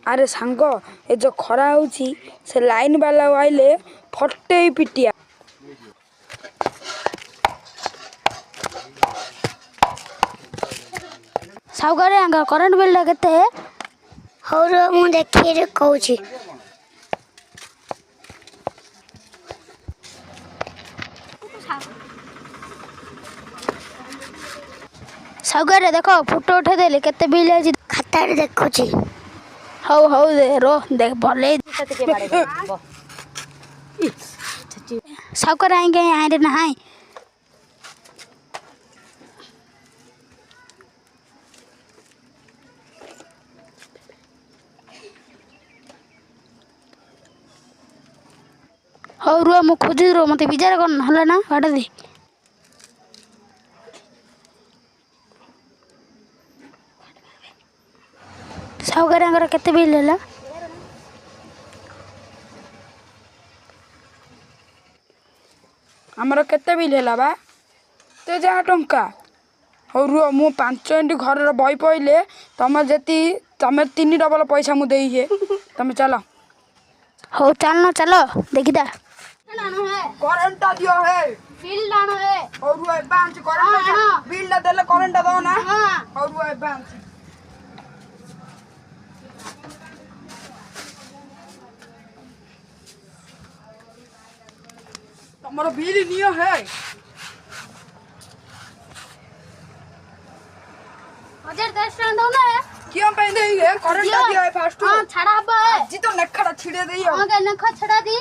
अरे सांग ए जो खरा होची से लाइन वाला आइले फटे पिटिया। साउगारे आंगा करंट बिल केते और मु देखि रे कहूची साउगारे देखो फोटो उठे देले केते बिल आजी खाता रे देखुची। हौ हौ दे रो देख भले साउगारे आएंगे यहाँ रे नहाई हौ रुआ मु खोजी रो मते बिजार कर हला ना काटा दे साउगारे केते बिल होला आमर केते बिल हैला बा 1000 टंका। और रुआ मु 5 मिनिट घर बही पइले तमे जति तमे 3 डबल पैसा मु देई हे तमे चलो। हौ चल चलो देखिदा करंट दियो है बिल लानो है और रुआ बांच करंट बिल ला देले करंट दो ना और रुआ बांच तमरो बिल नियो है 1010 टका दो ना क्यों पहन दे करंट दियो है फास्ट हां छड़ा बा जी तो नखड़ा छिड़े दई हां के नखा छड़ा दी